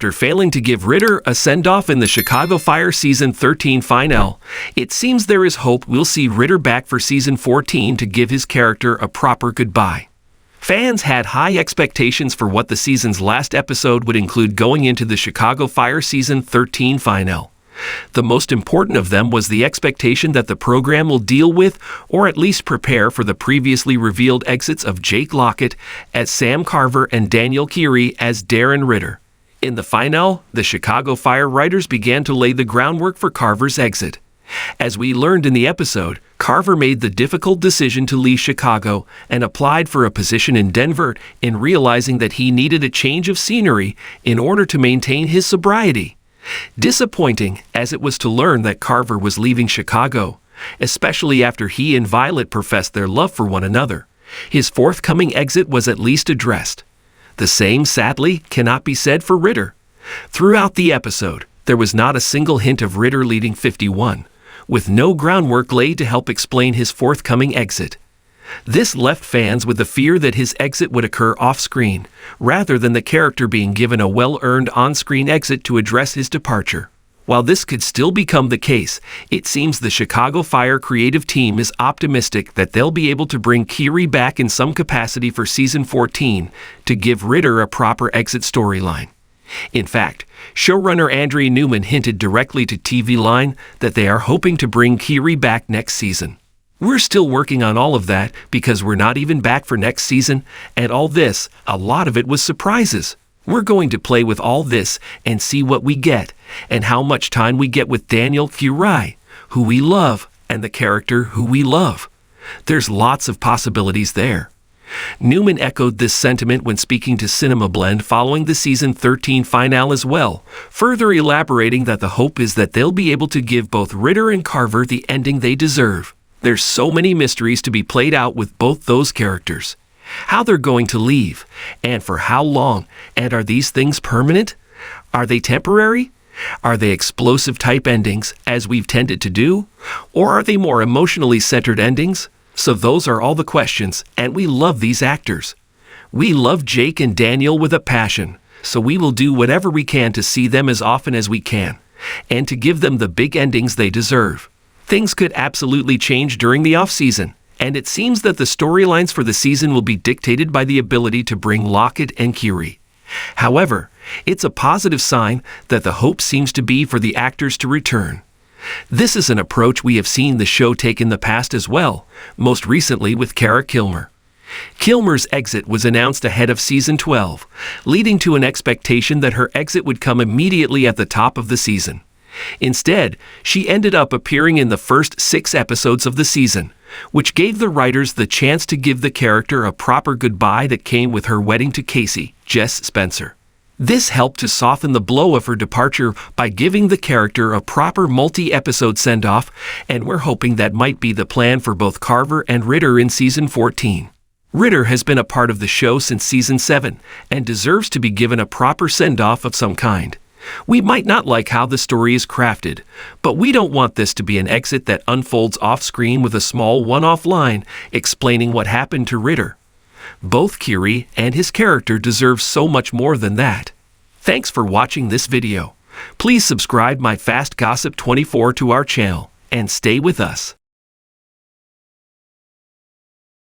After failing to give Ritter a send-off in the Chicago Fire Season 13 finale, it seems there is hope we'll see Ritter back for Season 14 to give his character a proper goodbye. Fans had high expectations for what the season's last episode would include going into the Chicago Fire Season 13 finale. The most important of them was the expectation that the program will deal with, or at least prepare for, the previously revealed exits of Jake Lockett as Sam Carver and Daniel Kinney as Darren Ritter. In the finale, the Chicago Fire writers began to lay the groundwork for Carver's exit. As we learned in the episode, Carver made the difficult decision to leave Chicago and applied for a position in Denver in realizing that he needed a change of scenery in order to maintain his sobriety. Disappointing as it was to learn that Carver was leaving Chicago, especially after he and Violet professed their love for one another, his forthcoming exit was at least addressed. The same, sadly, cannot be said for Ritter. Throughout the episode, there was not a single hint of Ritter leading 51, with no groundwork laid to help explain his forthcoming exit. This left fans with the fear that his exit would occur off-screen, rather than the character being given a well-earned on-screen exit to address his departure. While this could still become the case, it seems the Chicago Fire creative team is optimistic that they'll be able to bring Kinney back in some capacity for Season 14 to give Ritter a proper exit storyline. In fact, showrunner Andrea Newman hinted directly to TV Line that they are hoping to bring Kinney back next season. We're still working on all of that because we're not even back for next season, and all this, a lot of it was surprises. We're going to play with all this and see what we get, and how much time we get with Daniel Kinney, who we love, and the character who we love. There's lots of possibilities there. Newman echoed this sentiment when speaking to Cinema Blend following the Season 13 finale as well, further elaborating that the hope is that they'll be able to give both Ritter and Carver the ending they deserve. There's so many mysteries to be played out with both those characters. How they're going to leave, and for how long, and are these things permanent? Are they temporary? Are they explosive type endings, as we've tended to do? Or are they more emotionally centered endings? So those are all the questions, and we love these actors. We love Jake and Daniel with a passion, so we will do whatever we can to see them as often as we can, and to give them the big endings they deserve. Things could absolutely change during the off-season, and it seems that the storylines for the season will be dictated by the ability to bring Lockett and Kinney. However, it's a positive sign that the hope seems to be for the actors to return. This is an approach we have seen the show take in the past as well, most recently with Kara Kilmer. Kilmer's exit was announced ahead of Season 12, leading to an expectation that her exit would come immediately at the top of the season. Instead, she ended up appearing in the first 6 episodes of the season, which gave the writers the chance to give the character a proper goodbye that came with her wedding to Casey, Jess Spencer. This helped to soften the blow of her departure by giving the character a proper multi-episode send-off, and we're hoping that might be the plan for both Carver and Ritter in Season 14. Ritter has been a part of the show since Season 7 and deserves to be given a proper send-off of some kind. We might not like how the story is crafted, but we don't want this to be an exit that unfolds off-screen with a small one-off line explaining what happened to Ritter. Both Kinney and his character deserve so much more than that. Thanks for watching this video. Please subscribe my Fast Gossip 24 to our channel and stay with us.